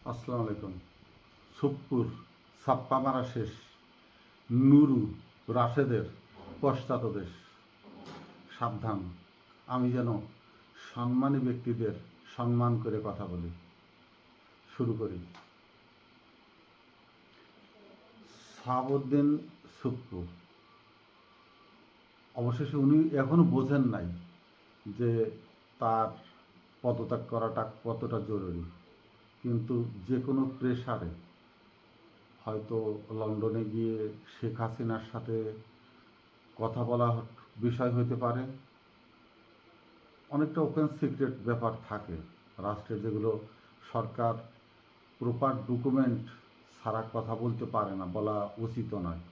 আসসালামু আলাইকুম। সুপ্পুর ছাপ্পা মারা শেষ, নুরু রাশেদের পশ্চাৎদেশ। সাবধান, আমি যেন সম্মানী ব্যক্তিদের সম্মান করে কথা বলি। শুরু করি। সাহাবুদ্দিন সুপ্পু অবশেষে উনি এখনো বোঝেন নাই যে তার পদত্যাগ করাটা কতটা জরুরি, কিন্তু যে কোনো প্রেসারে হয়তো লন্ডনে গিয়ে শেখ হাসিনার সাথে কথা বলা বিষয় হতে পারে। অনেকটা ওপেন সিক্রেট ব্যাপার থাকে রাষ্ট্রের, যেগুলো সরকার প্রপার ডকুমেন্ট ছাড়া কথা বলতে পারে না, বলা উচিত নয়।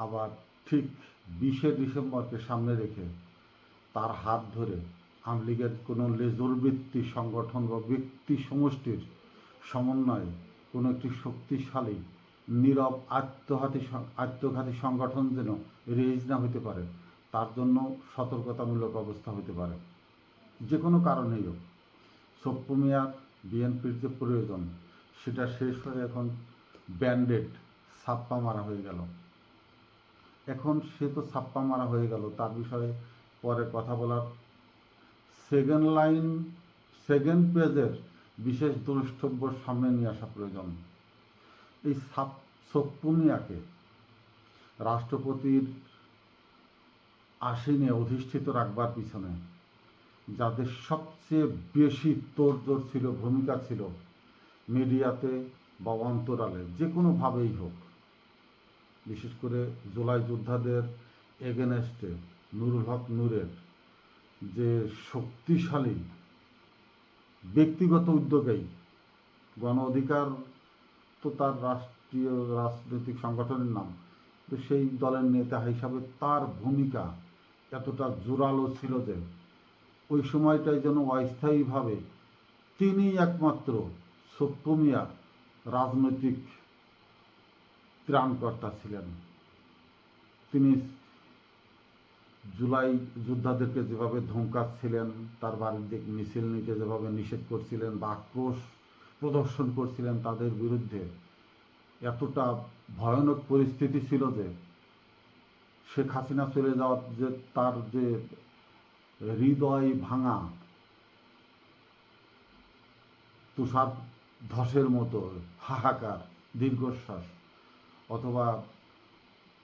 আবার ঠিক 20শে ডিসেম্বরকে সামনে রেখে তার হাত ধরে আওয়ামী লীগের কোনো লেজুরবৃত্তি সংগঠন বা ব্যক্তি সমষ্টির সমন্বয়ে কোনো একটি শক্তিশালী নীরব আত্মঘাতী সংগঠন যেন রেজ না হতে পারে, তার জন্য সতর্কতামূলক অবস্থা হতে পারে। যে কোনো কারণেই হোক, সপ্পু মিয়ার বিএনপির যে প্রয়োজন সেটা শেষ হয়ে এখন ব্যান্ডেড ছাপ্পা মারা হয়ে গেল। এখন সে তো ছাপ্পা মারা হয়ে গেল, তার বিষয়ে পরে কথা বলার সেকেন্ড পেজের বিশেষ দ্রষ্টব্য সামনে নিয়ে আসা প্রয়োজন। এই সপ্পু মিয়াকে রাষ্ট্রপতির আসীনে অধিষ্ঠিত রাখবার পিছনে যাদের সবচেয়ে বেশি তোড়জোড় ছিল, ভূমিকা ছিল, মিডিয়াতে বা অন্তরালে যে কোনোভাবেই হোক, বিশেষ করে জুলাই যোদ্ধাদের এগেনস্টে নুরুল হক নূরের যে শক্তিশালী ব্যক্তিগত উদ্যোগেই গণ অধিকার তো তার রাষ্ট্রীয় রাজনৈতিক সংগঠনের নাম, তো সেই দলের নেতা হিসাবে তার ভূমিকা এতটা জোরালো ছিল যে ওই সময়টাই যেন অস্থায়ীভাবে তিনি একমাত্র সপ্পু মিয়া রাজনৈতিক ত্রাণকর্তা ছিলেন। তিনি জুলাই যোদ্ধাদেরকে যেভাবে ধমকাচ্ছিলেন, তার বাড়ির দিক মিছিল নিতে যেভাবে নিষেধ করছিলেন বা আক্রোশ প্রদর্শন করছিলেন তাদের বিরুদ্ধে, এতটা ভয়ানক পরিস্থিতি ছিল যে শেখ হাসিনা চলে যাওয়ার যে তার যে হৃদয় ভাঙা তুষার ধসের মতো হাহাকার, দীর্ঘশ্বাস, অথবা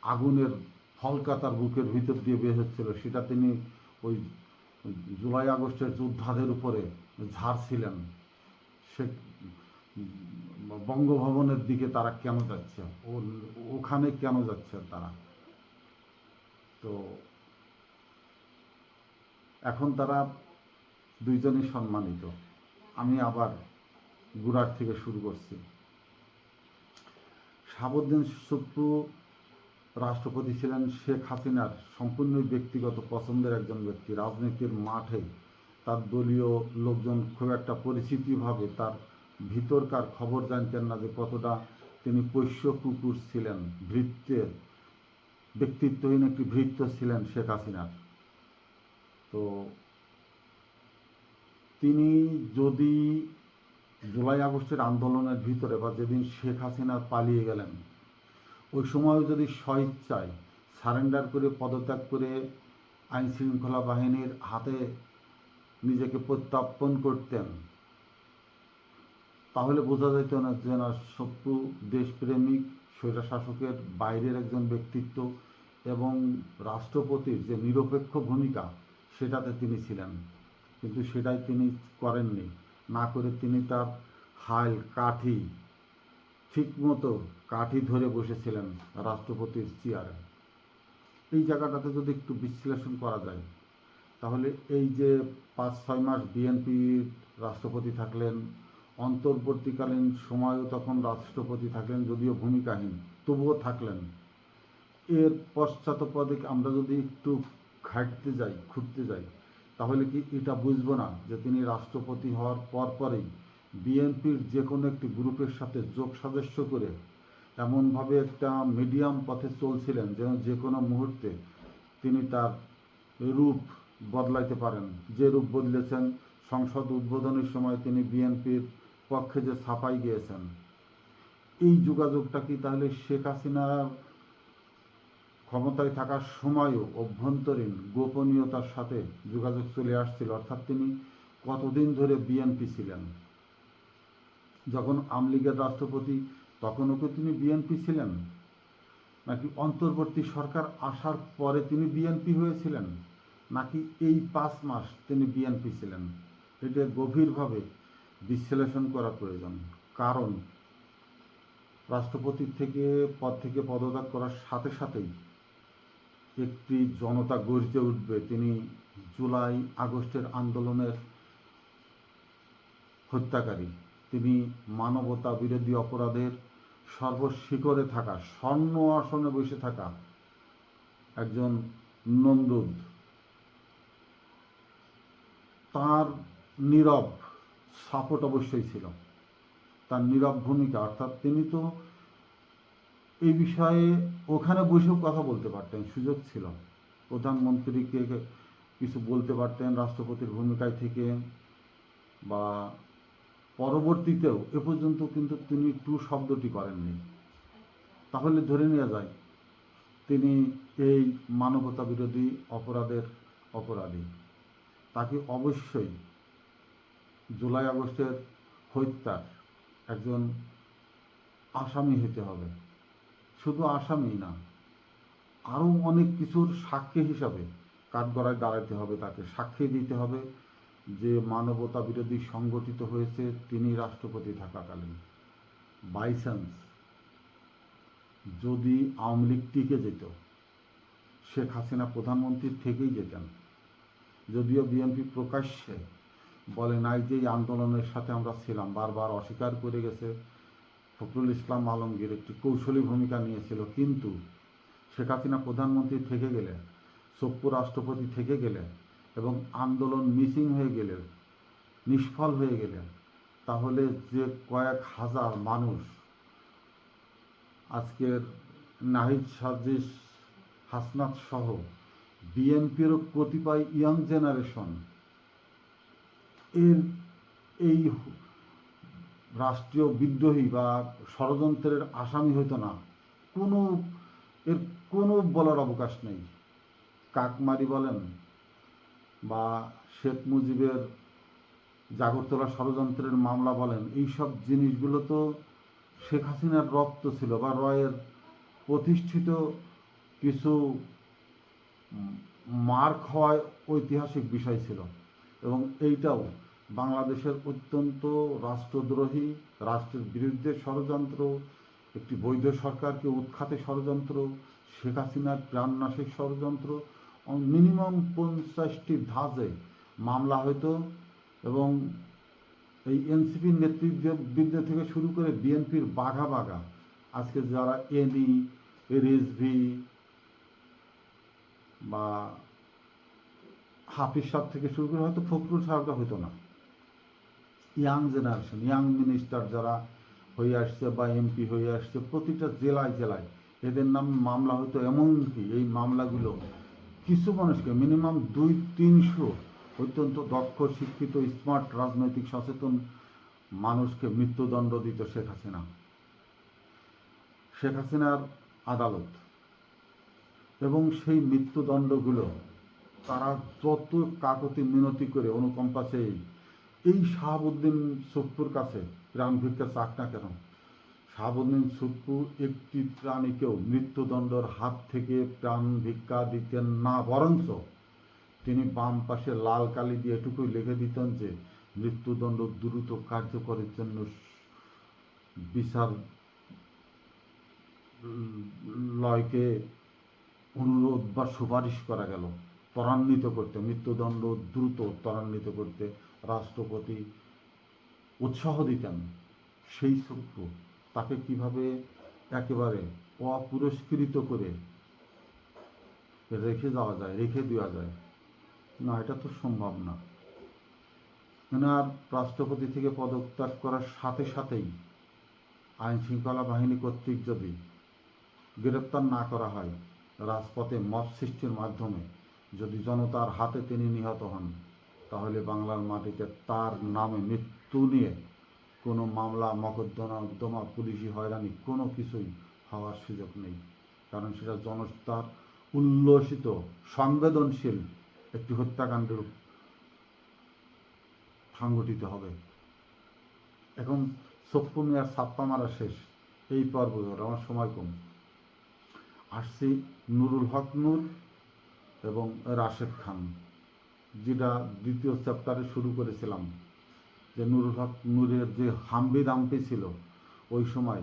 আগুনের হলকা তার বুকের ভিতর দিয়ে বের হচ্ছিল, সেটা তিনি ওই জুলাই আগস্টের যোদ্ধাদের উপরে ঝাড়ছিলেন। সে বঙ্গভবনের দিকে তারা কেন যাচ্ছে, ওখানে কেন যাচ্ছে তারা? তো এখন তারা দুইজনই সম্মানিত। আমি আবার গুড়ার থেকে শুরু করছি। শাহাবুদ্দিন সুপ্পু রাষ্ট্রপতি ছিলেন শেখ হাসিনার সম্পূর্ণ ব্যক্তিগত পছন্দের একজন ব্যক্তি। রাজনীতির মাঠে তার দলীয় লোকজন খুব একটা পরিচিতিভাবে তার ভিতরকার খবর জানতেন না, যে কতটা তিনি পোষ্য কুকুর ছিলেন, ভৃত্যের ব্যক্তিত্বহীন একটি ভৃত্য ছিলেন শেখ হাসিনার। তো তিনি যদি জুলাই আগস্টের আন্দোলনের ভিতরে বা যেদিন শেখ হাসিনা পালিয়ে গেলেন, ওই সময়ও যদি স্বইচ্ছায় সারেন্ডার করে পদত্যাগ করে আইন শৃঙ্খলা বাহিনীর হাতে নিজেকে প্রত্যার্পণ করতেন, তাহলে বোঝা যেত না যে না, সপ্পু দেশপ্রেমিক, স্বৈরশাসকের বাইরের একজন ব্যক্তিত্ব এবং রাষ্ট্রপতির যে নিরপেক্ষ ভূমিকা সেটাতে তিনি ছিলেন। কিন্তু সেটাই তিনি করেননি। না করে তিনি তার হাল ঠিকমতো কাঠি ধরে বসেছিলেন রাষ্ট্রপতির চেয়ারে। এই জায়গাটাতে যদি একটু বিশ্লেষণ করা যায়, তাহলে এই যে 5-6 মাস বিএনপির রাষ্ট্রপতি থাকলেন, অন্তর্বর্তীকালীন সময়ও তখন রাষ্ট্রপতি থাকলেন, যদিও ভূমিকাহীন, তবুও থাকলেন। এর পশ্চাৎপদে আমরা যদি একটু খুঁড়তে যাই, তাহলে কি এটা বুঝবো না যে তিনি রাষ্ট্রপতি হওয়ার পরপরই বিএনপির যে কোনো একটি গ্রুপের সাথে যোগ সাদস্য করে এমনভাবে একটা মিডিয়াম পথে চলছিলেন যেন যে কোনো মুহূর্তে তিনি তার রূপ বদলাইতে পারেন। যে রূপ বদলেছেন, সংসদ উদ্বোধনের সময় তিনি বিএনপির পক্ষে যে ছাপাই গিয়েছেন, এই যোগাযোগটা কি তাহলে শেখ হাসিনার ক্ষমতায় থাকার সময়ও অভ্যন্তরীণ গোপনীয়তার সাথে যোগাযোগ চলে আসছিল? অর্থাৎ তিনি কতদিন ধরে বিএনপি ছিলেন? যখন আওয়ামী লীগের রাষ্ট্রপতি তখনও কি তিনি বিএনপি ছিলেন, নাকি অন্তর্বর্তী সরকার আসার পরে তিনি বিএনপি হয়েছিলেন, নাকি এই 5 মাস তিনি বিএনপি ছিলেন? এটা গভীরভাবে বিশ্লেষণ করা প্রয়োজন। কারণ রাষ্ট্রপতির পদ থেকে পদত্যাগ করার সাথে সাথেই একটি জনতা গর্জে উঠবে। তিনি জুলাই আগস্টের আন্দোলনের হত্যাকারী, তিনি মানবতা বিরোধী অপরাধের সর্বশিখরে থাকা, স্বর্ণ আসনে বসে থাকা একজন নমরুদ। তার নীরব সাপোর্ট অবশ্যই ছিল, তার নীরব ভূমিকা। অর্থাৎ তিনি তো এই বিষয়ে ওখানে বসেও কথা বলতে পারতেন, সুযোগ ছিল। প্রধানমন্ত্রীকে কিছু বলতে পারতেন রাষ্ট্রপতির ভূমিকায় থেকে, বা পরবর্তীতেও এ পর্যন্ত কিন্তু তিনি টু শব্দটি করেননি। তাহলে ধরে নেওয়া যায় তিনি এই মানবতা বিরোধী অপরাধের অপরাধী। তাকে অবশ্যই জুলাই আগস্টের হত্যার একজন আসামি হতে হবে। শুধু আসামি না, আরও অনেক কিছুর সাক্ষী হিসাবে কাঠগড়ায় দাঁড়াতে হবে, তাকে সাক্ষী দিতে হবে যে মানবতা বিরোধী সংগঠিত হয়েছে তিনি রাষ্ট্রপতি থাকাকালীন। বাই চান্স যদি আওয়ামী লীগ টিকে যেত, শেখ হাসিনা প্রধানমন্ত্রী থেকেই যেতেন। যদিও বিএনপি প্রকাশ্যে বলে নাই যে এই আন্দোলনের সাথে আমরা ছিলাম, বারবার অস্বীকার করে গেছে। ফখরুল ইসলাম আলমগীর একটি কৌশলী ভূমিকা নিয়েছিল, কিন্তু শেখ হাসিনা প্রধানমন্ত্রী থেকে গেলে, সপ্পু রাষ্ট্রপতি থেকে গেলে এবং আন্দোলন মিসিং হয়ে গেলে, নিষ্ফল হয়ে গেলে, তাহলে যে কয়েক হাজার মানুষ আজকের নাহিদ সাজিস হাসনাত সহ বিএনপিরও কতিপয় ইয়াং জেনারেশন এই রাষ্ট্রীয় বিদ্রোহী বা ষড়যন্ত্রের আসামি হতো না। এর কোনো বলার অবকাশ নেই। কাকমারি বলেন বা শেখ মুজিবের জাগরতলা ষড়যন্ত্রের মামলা বলেন, এইসব জিনিসগুলো তো শেখ হাসিনার রক্ত ছিল, বা রয়ের প্রতিষ্ঠিত কিছু মার্ক হওয়ায় ঐতিহাসিক বিষয় ছিল। এবং এইটাও বাংলাদেশের অত্যন্ত রাষ্ট্রদ্রোহী, রাষ্ট্রের বিরুদ্ধে ষড়যন্ত্র, একটি বৈধ সরকারকে উৎখাতে ষড়যন্ত্র, শেখ হাসিনার প্রাণনাশের ষড়যন্ত্র। মিনিমাম 50টি ধাঁচে মামলা হয়তো, এবং এই এনসিপির নেতৃবৃন্দ থেকে শুরু করে বিএনপির বাঘা বাঘা আজকে যারা এনি, রিজভি বা হাফিজ সাহেব থেকে শুরু করে, হয়তো ফখরুল সাহেবটা হতো না, ইয়াং জেনারেশন, ইয়াং মিনিস্টার যারা হয়ে আসছে বা এমপি হয়ে আসছে, প্রতিটা জেলায় জেলায় এদের নাম মামলা হতো। এমনকি এই মামলাগুলো কিছু মানুষকে, মিনিমাম 200-300 অত্যন্ত দক্ষ, শিক্ষিত, স্মার্ট, রাজনৈতিক সচেতন মানুষকে মৃত্যুদণ্ড দিত শেখ হাসিনা। শেখ হাসিনার আদালত এবং সেই মৃত্যুদণ্ডগুলো তারা যত কাকতি মিনতি করে অনুকম্পা চেয়ে এই শাহাবুদ্দিন সুপ্পুর কাছে প্রাণ ভিক্ষা চাক না কেন, শাহাবুদ্দিন সুপ্পু একটি প্রাণীকেও মৃত্যুদণ্ডের হাত থেকে প্রাণ ভিক্ষা দিতেন না, বরঞ্চ তিনি বাম পাশে লাল কালি দিয়ে এটুকুই লিখে দিতেন যে মৃত্যুদণ্ড দ্রুত কার্যকরের জন্য বিচার লয়কে অনুরোধ বা সুপারিশ করা গেল ত্বরান্বিত করতে, মৃত্যুদণ্ড দ্রুত ত্বরান্বিত করতে রাষ্ট্রপতি উৎসাহ দিতেন। সেই সুপ্পু তাকে কিভাবে একেবারে অপুরস্কৃত করে রেখে দেওয়া যায়? না, এটা তো সম্ভব না। এনার রাষ্ট্রপতি থেকে পদত্যাগ করার সাথে সাথেই আইন শৃঙ্খলা বাহিনী কর্তৃক যদি গ্রেপ্তার না করা হয়, রাজপথে মব সৃষ্টির মাধ্যমে যদি জনতার হাতে তিনি নিহত হন, তাহলে বাংলার মাটিতে তার নামে মৃত্যু নিয়ে কোনো মামলা মকদ্দমা পুলিশি হয়রানি কোনো কিছুই হওয়ার সুযোগ নেই, কারণ সেটা জনতার উল্লসিত সংবেদনশীল একটি হত্যাকাণ্ডের সংগঠিত হবে। এখন সপ্পু মিয়ার ছাপ্পা মারা শেষ, এই পর্ব আমার সময় কম। আসছি নুরুল হক নূর এবং রাশেদ খান, যেটা দ্বিতীয় চ্যাপ্টারে শুরু করেছিলাম, যে নুরুল হক নূরের যে হাম্বি দাম্পি ছিল ওই সময়,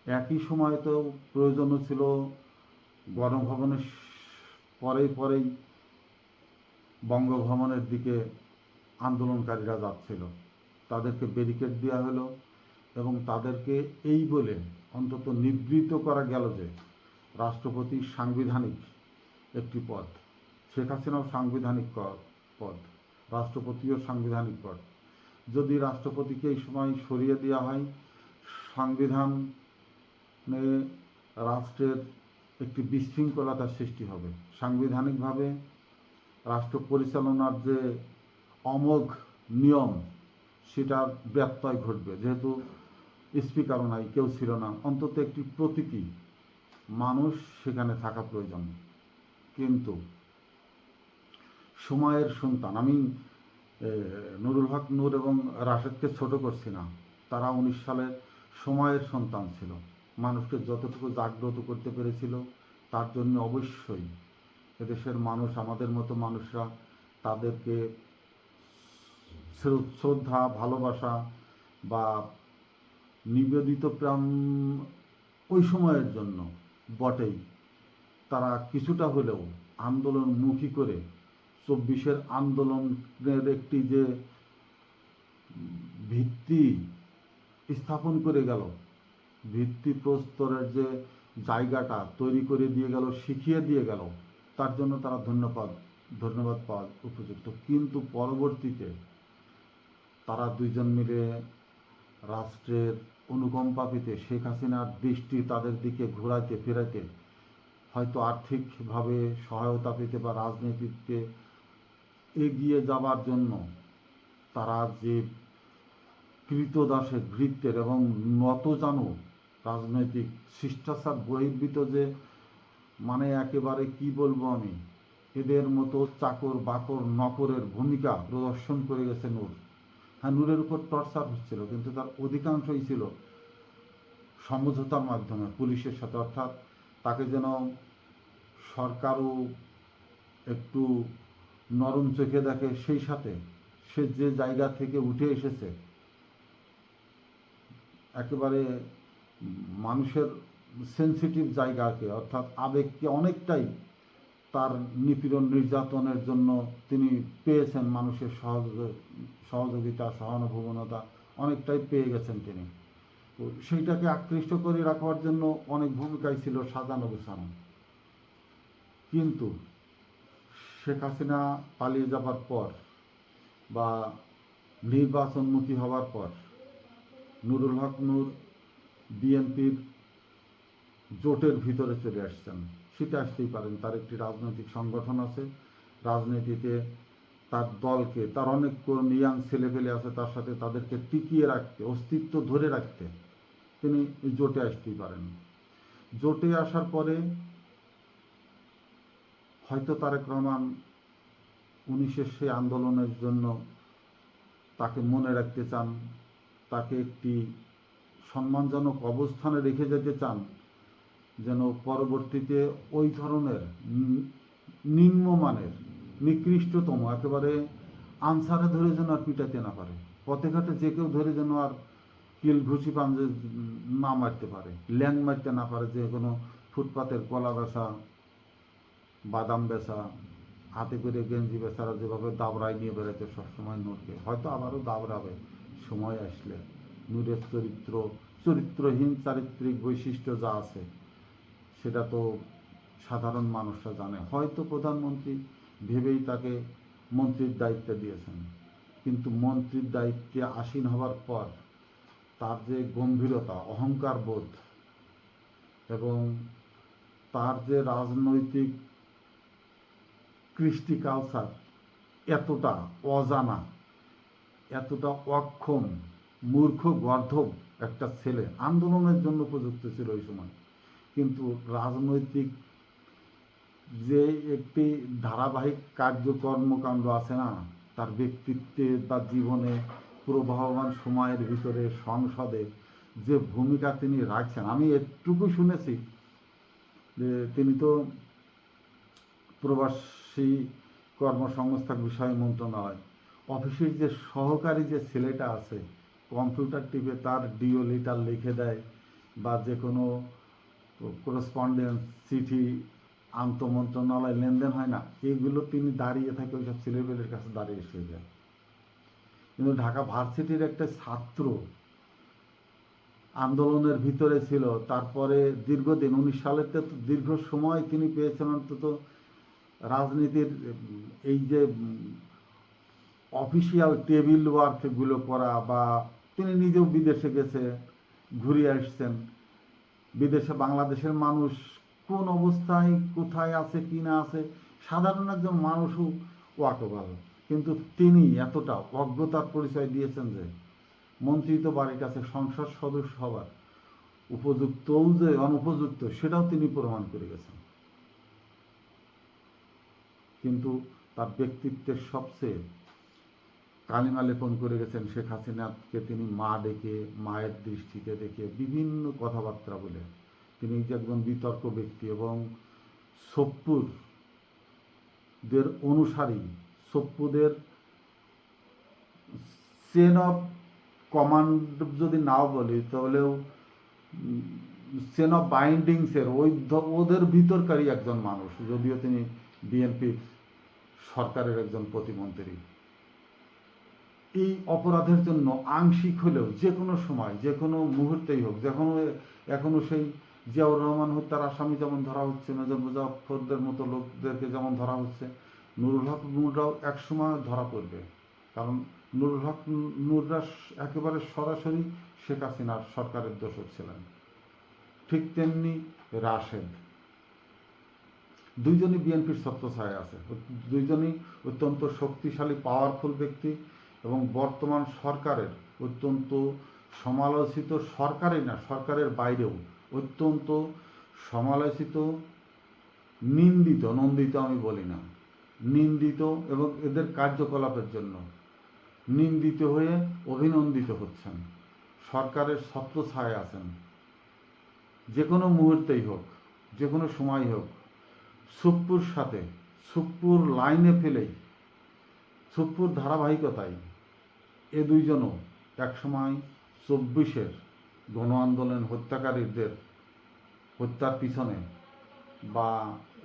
একই সময় তো প্রয়োজনও ছিল গণভবনের পরেই বঙ্গভবনের দিকে আন্দোলনকারীরা যাচ্ছিল, তাদেরকে ব্যারিকেড দেওয়া হলো এবং তাদেরকে এই বলে অন্তত নিবৃত্ত করা গেল যে রাষ্ট্রপতি সাংবিধানিক একটি পদ, শেখ হাসিনাও সাংবিধানিক পদ, রাষ্ট্রপতিও সাংবিধানিক পদ। যদি রাষ্ট্রপতিকে এই সময় সরিয়ে দেওয়া হয়, সংবিধানে রাষ্ট্রের একটি বিশৃঙ্খলতার সৃষ্টি হবে। সাংবিধানিকভাবে রাষ্ট্র পরিচালনার যে অমোঘ নিয়ম সেটার ব্যত্যয় ঘটবে, যেহেতু স্পিকারও নাই, কেউ ছিল না, অন্তত একটি প্রতীকী মানুষ সেখানে থাকা প্রয়োজন। কিন্তু সময়ের সন্তান, আমি নুরুল হক নূর এবং রাশেদকে ছোট করছি না, তারা 19 সালের সময়ের সন্তান ছিল, মানুষকে যতটুকু জাগ্রত করতে পেরেছিল, তার জন্য অবশ্যই এদেশের মানুষ, আমাদের মতো মানুষরা তাদেরকে শ্রদ্ধা, ভালোবাসা বা নিবেদিত প্রাণ ওই সময়ের জন্য বটেই তারা কিছুটা হলেও আন্দোলনমুখী করে 24-এর আন্দোলনের একটি যে ভিত্তি স্থাপন করে গেল, ভিত্তি প্রস্তরের যে জায়গাটা তৈরি করে দিয়ে গেল, শিখিয়ে দিয়ে গেল, তার জন্য তারা ধন্যবাদ পাওয়া উপযুক্ত। কিন্তু পরবর্তীতে তারা দুইজন মিলে রাষ্ট্রের অনুকম্পা পেতে, শেখ হাসিনার দৃষ্টি তাদের দিকে ঘোরাইতে ফেরাইতে, হয়তো আর্থিকভাবে সহায়তা পেতে বা রাজনীতিতে এগিয়ে যাবার জন্য তারা যে কৃতদাসের ভৃত্যের এবং নতজানু রাজনৈতিক শিষ্টাচার বহির্ভূত যে, মানে একেবারে কি বলবো আমি, এদের মতো চাকর বাকর নকরের ভূমিকা প্রদর্শন করে গেছে নূর। হ্যাঁ, নূরের উপর টর্চার হচ্ছিল, কিন্তু তার অধিকাংশই ছিল সমঝোতার মাধ্যমে পুলিশের সাথে, অর্থাৎ তাকে যেন সরকারও একটু নরম চোখে দেখে, সেই সাথে সে যে জায়গা থেকে উঠে এসেছে, একেবারে মানুষের সেন্সিটিভ জায়গাকে, অর্থাৎ আবেগকে অনেকটাই তার নিপীড়ন নির্যাতনের জন্য তিনি পেয়েছেন, মানুষের সহযোগিতা, সহানুভূমতা অনেকটাই পেয়ে গেছেন তিনি। তো সেইটাকে আকৃষ্ট করে রাখবার জন্য অনেক ভূমিকাই ছিল সাজানো গোছানো। কিন্তু শেখ হাসিনা পালিয়ে যাবার পর বা নির্বাচনমুখী হওয়ার পর নুরুল হক নূর বিএনপির জোটের ভিতরে চলে আসছেন। সেটা আসতেই পারেন, তার একটি রাজনৈতিক সংগঠন আছে, রাজনীতিতে তার দলকে, তার অনেক ইয়াং ছেলেপেলে আছে, তার সাথে তাদেরকে টিকিয়ে রাখতে, অস্তিত্ব ধরে রাখতে তিনি জোটে আসতেই পারেন। জোটে আসার পরে হয়তো তারেক রহমান 19-এর সেই আন্দোলনের জন্য তাকে মনে রাখতে চান, তাকে একটি সম্মানজনক অবস্থানে রেখে যেতে চান, যেন পরবর্তীতে ওই ধরনের নিম্নমানের নিকৃষ্টতম একেবারে আনসারে ধরে যেন আর পিটাতে না পারে, পথে ঘাটে যে কেউ ধরে যেন আর কিল ঘুষি পাঞ্জে না মারতে পারে, ল্যাং মারতে না পারে, যে কোনো ফুটপাতের কলা বেচা, বাদাম বেচা, হাতে করে গেঞ্জি বেচারা যেভাবে দাবড়ায় নিয়ে বেড়াতে সবসময় নূরকে, হয়তো আবারও দাবড়াবে সময় আসলে। নূরের চরিত্রহীন চারিত্রিক বৈশিষ্ট্য যা আছে সেটা তো সাধারণ মানুষরা জানে। হয়তো প্রধানমন্ত্রী ভেবেই তাকে মন্ত্রীর দায়িত্ব দিয়েছেন, কিন্তু মন্ত্রীর দায়িত্বে আসীন হবার পর তার যে গম্ভীরতা, অহংকার বোধ এবং তার যে রাজনৈতিক কৃষ্টি কালচার এতটা অজানা, এতটা অক্ষম, মূর্খ গর্ধব একটা ছেলে, আন্দোলনের জন্য উপযুক্ত ছিল ওই সময়। কিন্তু রাজনৈতিক যে একটি ধারাবাহিক কার্যকর্মকাণ্ড আছে না, তার ব্যক্তিত্বে, তার জীবনে, প্রবাহমান সময়ের ভিতরে সংসদে যে ভূমিকা তিনি রাখছেন, আমি এটুকু শুনেছি যে তিনি তো প্রবাসী কর্মসংস্থান বিষয় মন্ত্রণালয় অফিসের যে সহকারী যে ছেলেটা আছে, কম্পিউটার টিপে তার ডিও লিটার লিখে দেয় বা যে কোনো করেসপন্ডেন্স চিঠি আন্তঃমন্ত্রণালয় লেনদেন হয় না, এগুলো তিনি দাঁড়িয়ে থাকে ওইসব ছেলেপেলের কাছে দাঁড়িয়ে এসে যায়। কিন্তু ঢাকা ভার্সিটির একটা ছাত্র আন্দোলনের ভিতরে ছিল, তারপরে দীর্ঘদিন 19 সালেতে তো দীর্ঘ সময় তিনি পেয়েছেন অন্তত রাজনীতির এই যে অফিসিয়াল টেবিল ওয়ার্কগুলো করা, বা তিনি নিজেও বিদেশে গেছে, ঘুরে আসছেন, বিদেশে বাংলাদেশের মানুষ কোন অবস্থায় কোথায় আছে কি না আছে সাধারণ একজন মানুষও ওয়াকবহাল। কিন্তু তিনি এতটা অজ্ঞতার পরিচয় দিয়েছেন যে মন্ত্রিত বাড়ির কাছে সংসদ সদস্য হবার উপযুক্তও যে অনুপযুক্ত সেটাও তিনি প্রমাণ করে গেছেন। কিন্তু তার ব্যক্তিত্বের সবচেয়ে কালিমা লেপন করে গেছেন শেখ হাসিনাকে তিনি মা ডেকে, মায়ের দৃষ্টিতে দেখে, বিভিন্ন কথাবার্তা বলে। তিনি যে একজন বিতর্ক ব্যক্তি এবং সপ্পুদের অনুসারী, সপ্পুদের চেন অফ কমান্ড যদি নাও বলি তাহলেও চেন অফ বাইন্ডিংসের ওদের ভিতরকারই একজন মানুষ, যদিও তিনি বিএনপির সরকারের একজন প্রতিমন্ত্রী। এই অপরাধের জন্য আংশিক হলেও যে কোনো সময়, যে কোনো মুহূর্তেই হোক, এখনও সেই জিয়াউর রহমান হত্যার আসামি যেমন ধরা হচ্ছে, মেজর মুজাফফরদের মতো লোকদেরকে যেমন ধরা হচ্ছে, নুরুল হক নূররাও একসময় ধরা পড়বে। কারণ নুরুল হক নূররা একেবারে সরাসরি শেখ হাসিনার সরকারের দোষক ছিলেন। ঠিক তেমনি রাশেদ, দুইজনই বিএনপির ছত্রছায়ায় আছে, দুইজনই অত্যন্ত শক্তিশালী পাওয়ারফুল ব্যক্তি এবং বর্তমান সরকারের অত্যন্ত সমালোচিত, সরকারই না সরকারের বাইরেও অত্যন্ত সমালোচিত, নিন্দিত, নন্দিত আমি বলি না, নিন্দিত, এবং এদের কার্যকলাপের জন্য নিন্দিত হয়ে অভিনন্দিত হচ্ছেন, সরকারের ছত্রছায়ায় আছেন। যে কোনো মুহূর্তেই হোক, যে কোনো সময় হোক, সুপ্পুর সাথে, সুপ্পুর লাইনে ফেলেই, সুপ্পুর ধারাবাহিকতায় এ দুইজনও একসময় 24-এর গণ আন্দোলন হত্যাকারীদের হত্যার পিছনে, বা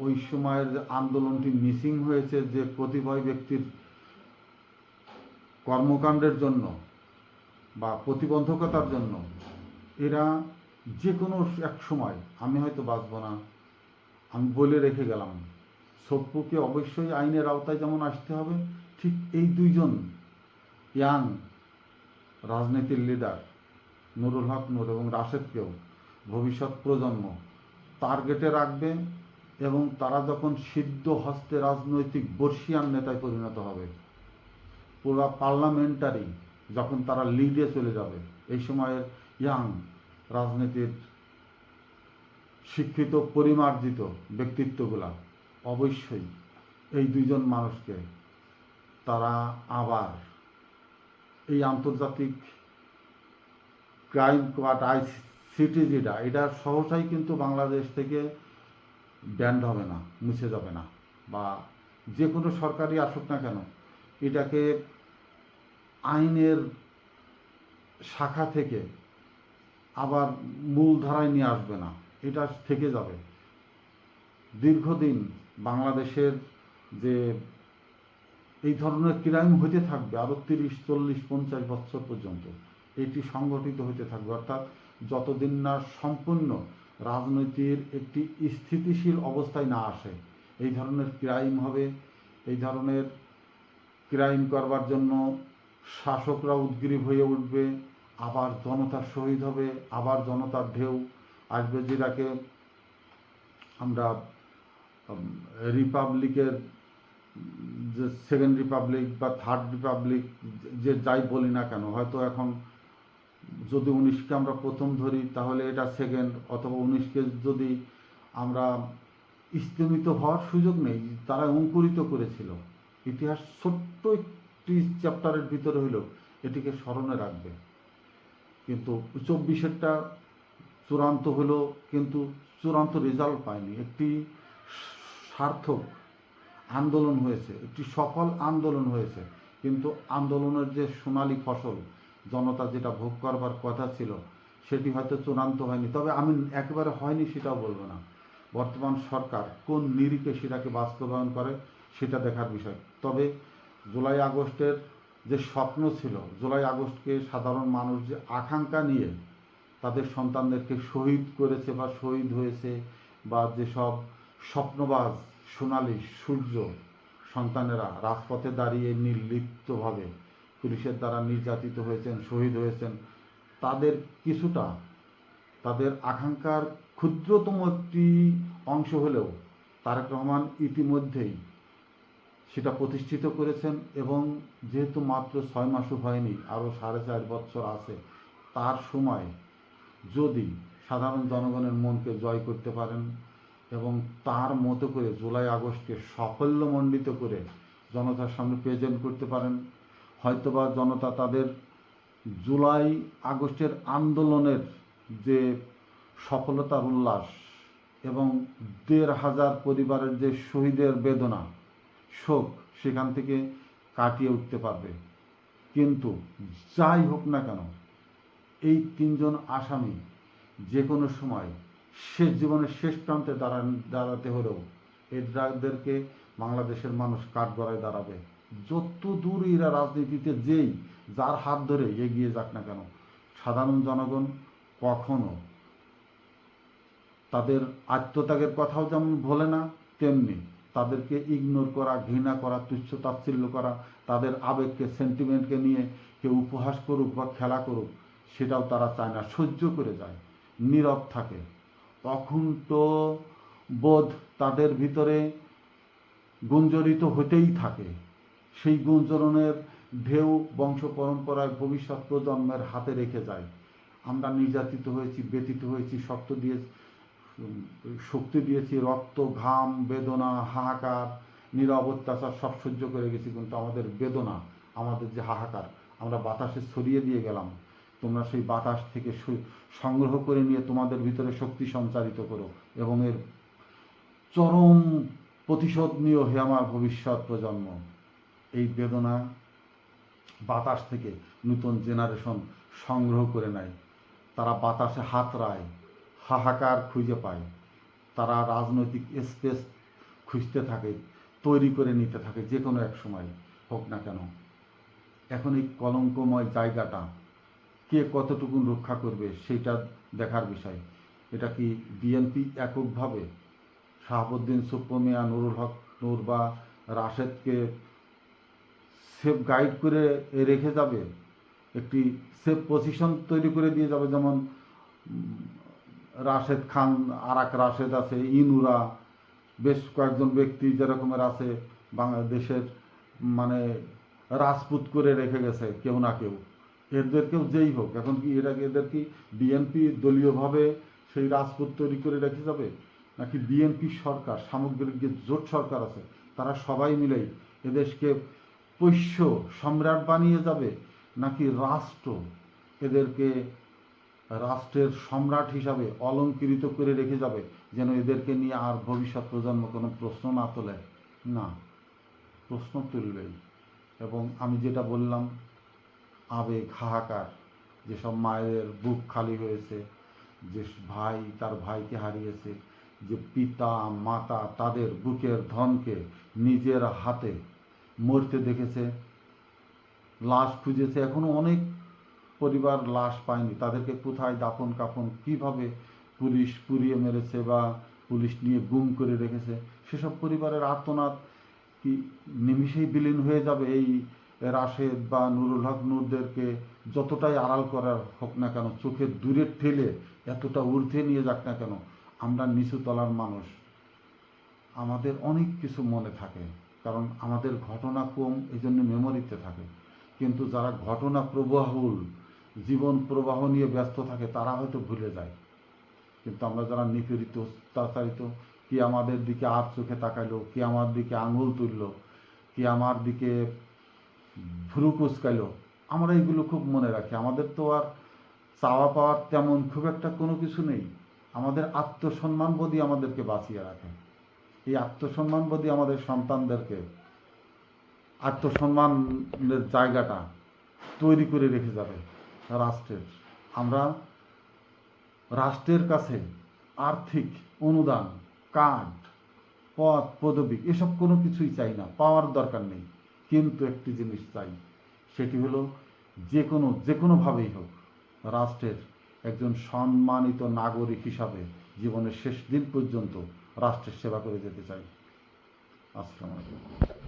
ওই সময়ের যে আন্দোলনটি মিসিং হয়েছে যে কতিপয় ব্যক্তির কর্মকাণ্ডের জন্য বা প্রতিবন্ধকতার জন্য, এরা যে কোনো এক সময়, আমি হয়তো বাঁচব না, আমি বলে রেখে গেলাম, সপ্পুকে অবশ্যই আইনের আওতায় যেমন আসতে হবে, ঠিক এই দুইজন ইয়াং রাজনীতির লিডার নুরুল হক নূর এবং রাশেদকেও ভবিষ্যৎ প্রজন্ম টার্গেটে রাখবে, এবং তারা যখন সিদ্ধ হস্তে রাজনৈতিক বর্ষিয়ান নেতায় পরিণত হবে, পুরো পার্লামেন্টারি যখন তারা লিডে চলে যাবে, এই সময়ের ইয়াং রাজনীতির শিক্ষিত পরিমার্জিত ব্যক্তিত্বগুলা অবশ্যই এই দুইজন মানুষকে তারা আবার এই আন্তর্জাতিক ক্রাইম কোয়ার্ট আইসিটিজিটা, এটা সহসাই কিন্তু বাংলাদেশ থেকে ব্যান্ড হবে না, মুছে যাবে না, বা যে কোনো সরকারই আসুক না কেন এটাকে আইনের শাখা থেকে আবার মূল ধারায় নিয়ে আসবে না, এটা থেকে যাবে। দীর্ঘদিন বাংলাদেশের যে এই ধরনের ক্রাইম হতে থাকবে আরও 30, 40, 50 বছর পর্যন্ত, এটি সংগঠিত হতে থাকবে। অর্থাৎ যতদিন না সম্পূর্ণ রাজনীতির একটি স্থিতিশীল অবস্থায় না আসে, এই ধরনের ক্রাইম হবে। এই ধরনের ক্রাইম করবার জন্য শাসকরা উদ্গ্রীব হয়ে উঠবে, আবার জনতা শহীদ হবে, আবার জনতার ঢেউ আসবে, যেটাকে আমরা রিপাবলিকের যে সেকেন্ড রিপাবলিক বা থার্ড রিপাবলিক যে যাই বলি না কেন, হয়তো এখন যদি 19কে আমরা প্রথম ধরি তাহলে এটা সেকেন্ড, অথবা 19কে যদি আমরা স্তিমিত হওয়ার সুযোগ নেই, তারা অঙ্কুরিত করেছিল। ইতিহাস ছোট্ট একটি চ্যাপ্টারের ভিতরে হইলেও এটিকে স্মরণে রাখবে। কিন্তু 24-এরটা চূড়ান্ত হলো, কিন্তু চূড়ান্ত রেজাল্ট পায়নি। একটি সার্থক আন্দোলন হয়েছে, একটি সফল আন্দোলন হয়েছে, কিন্তু আন্দোলনের যে সোনালী ফসল জনতা যেটা ভোগ করবার কথা ছিল সেটি হয়তো চূড়ান্ত হয়নি। তবে আমি একেবারে হয়নি সেটাও বলবো না। বর্তমান সরকার কোন নিরিখে সেটাকে বাস্তবায়ন করে সেটা দেখার বিষয়। তবে জুলাই আগস্টের যে স্বপ্ন ছিল, জুলাই আগস্টকে সাধারণ মানুষ যে আকাঙ্ক্ষা নিয়ে তাদের সন্তানদেরকে শহীদ করেছে বা শহীদ হয়েছে, বা যেসব স্বপ্নবাজ সোনালী সূর্য সন্তানেরা রাজপথে দাঁড়িয়ে নির্লিপ্তভাবে পুলিশের দ্বারা নির্যাতিত হয়েছেন, শহীদ হয়েছেন, তাদের কিছুটা, তাদের আকাঙ্ক্ষার ক্ষুদ্রতম একটি অংশ হলেও তারেক রহমান ইতিমধ্যেই সেটা প্রতিষ্ঠিত করেছেন। এবং যেহেতু মাত্র 6 মাসও হয়নি, আরও 4.5 বছর আছে, তার সময় যদি সাধারণ জনগণের মনকে জয় করতে পারেন এবং তার মতো করে জুলাই আগস্টকে সাফল্যমণ্ডিত করে জনতার সামনে প্রেজেন্ট করতে পারেন, হয়তোবা জনতা তাদের জুলাই আগস্টের আন্দোলনের যে সফলতার উল্লাস এবং 1,500 পরিবারের যে শহীদের বেদনা, শোক, সেখান থেকে কাটিয়ে উঠতে পারবে। কিন্তু যাই হোক না কেন, এই 3জন আসামি যে কোনো সময় শেষ জীবনের শেষ প্রান্তে দাঁড়াতে হলেও এদেরকে বাংলাদেশের মানুষ কাঠগড়ায় দাঁড়াবে। যত দূর এরা রাজনীতিতে যেই যার হাত ধরে এগিয়ে যাক না কেন, সাধারণ জনগণ কখনো তাদের আত্মত্যাগের কথাও যেমন ভোলে না, তেমনি তাদেরকে ইগনোর করা, ঘৃণা করা, তুচ্ছ তাচ্ছিল্য করা, তাদের আবেগকে, সেন্টিমেন্টকে নিয়ে কেউ উপহাস করুক বা খেলা করুক, সেটাও তারা চায় না, সহ্য করে যায়, নীরব থাকে। অকুণ্ঠ বোধ তাদের ভিতরে গুঞ্জরিত হতেই থাকে। সেই গুঞ্জরণের ঢেউ বংশ পরম্পরায় ভবিষ্যৎ প্রজন্মের হাতে রেখে যায়। আমরা নির্যাতিত হয়েছি, ব্যথিত হয়েছি, শক্তি দিয়েছি, রক্ত, ঘাম, বেদনা, হাহাকার, নীরব অত্যাচার সব সহ্য করে গেছি, কিন্তু আমাদের বেদনা, আমাদের যে হাহাকার আমরা বাতাসে ছড়িয়ে দিয়ে গেলাম। তোমরা সেই বাতাস থেকে সংগ্রহ করে নিয়ে তোমাদের ভিতরে শক্তি সঞ্চারিত করো এবং এর চরম প্রতিশোধ নিও হে আমার ভবিষ্যৎ প্রজন্ম। এই বেদনা বাতাস থেকে নতুন জেনারেশন সংগ্রহ করে নেয়। তারা বাতাসে হাতড়ায়, হাহাকার খুঁজে পায়, তারা রাজনৈতিক স্পেস খুঁজতে থাকে, তৈরি করে নিতে থাকে, যে কোনো এক সময় হোক না কেন। এখন এই কলঙ্কময় জায়গাটা কে কতটুকু রক্ষা করবে সেটা দেখার বিষয়। এটা কি বিএনপি এককভাবে শাহাবুদ্দিন সুপ্পো মিয়া, নুরুল হক নূর বা রাশেদকে সেফ গাইড করে রেখে যাবে, একটি সেফ পজিশন তৈরি করে দিয়ে যাবে? যেমন রাশেদ খান, আর এক রাশেদ আছে, ইনুরা, বেশ কয়েকজন ব্যক্তি যেরকমের আছে বাংলাদেশের, মানে রাজপুত করে রেখে গেছে কেউ না কেউ। এদেরকেও যেই হোক, এখন কি এদের কি বিএনপি দলীয়ভাবে সেই রাজপুত তৈরি করে রেখে যাবে, নাকি বিএনপি সরকার, সামগ্রিক যে জোট সরকার আছে, তারা সবাই মিলেই এদেশকে পোষ্য সম্রাট বানিয়ে যাবে, নাকি রাষ্ট্র এদেরকে রাষ্ট্রের সম্রাট হিসাবে অলঙ্কৃত করে রেখে যাবে, যেন এদেরকে নিয়ে আর ভবিষ্যৎ প্রজন্ম কোনো প্রশ্ন না তোলে? না, প্রশ্ন তুলবেই। এবং আমি যেটা বললাম, আবেগ, হাহাকার, যেসব মায়ের বুক খালি হয়েছে, যে ভাই তার ভাইকে হারিয়েছে, যে পিতা মাতা তাদের বুকের ধনকে নিজের হাতে মরতে দেখেছে, লাশ খুঁজেছে, এখনো অনেক পরিবার লাশ পায়নি, তাদেরকে কোথায় দাফন কাফন, কিভাবে পুলিশ পুড়িয়ে মেরেছে বা পুলিশ নিয়ে গুম করে রেখেছে, সেসব পরিবারের আর্তনাদ কি নিমিষেই বিলীন হয়ে যাবে এই রাশেদ বা নুরুল হক নূরদেরকে যতটাই আড়াল করার হোক না কেন, চোখের দূরে ঠেলে এতটা ঊর্ধ্বে নিয়ে যাক না কেন, আমরা নিচু তলার মানুষ, আমাদের অনেক কিছু মনে থাকে, কারণ আমাদের ঘটনা কম, এই জন্য মেমোরিতে থাকে। কিন্তু যারা ঘটনা প্রবাহুল, জীবন প্রবাহ নিয়ে ব্যস্ত থাকে তারা হয়তো ভুলে যায়, কিন্তু আমরা যারা নিপীড়িত অত্যাচারিত, কি আমাদের দিকে আর চোখে তাকাইলো, কি আমার দিকে আঙুল তুললো, কি আমার দিকে ভ্রু কুচকাইলো, আমরা এগুলো খুব মনে রাখি। আমাদের তো আর চাওয়া পাওয়ার তেমন খুব একটা কোনো কিছু নেই। আমাদের আত্মসম্মানবোধই আমাদেরকে বাঁচিয়ে রাখে। এই আত্মসম্মানবোধই আমাদের সন্তানদেরকে আত্মসম্মানের জায়গাটা তৈরি করে রেখে যাবে রাষ্ট্রের। আমরা রাষ্ট্রের কাছে আর্থিক অনুদান, কার্ড, পদ, পদবি এসব কোনো কিছুই চাই না, পাওয়ার দরকার নেই। কিন্তু একটি জিনিস চাই, সেটি হলো যে কোনোভাবেই হোক রাষ্ট্রের একজন সম্মানিত নাগরিক হিসাবে জীবনের শেষ দিন পর্যন্ত রাষ্ট্রের সেবা করে যেতে চাই। আসসালামু আলাইকুম।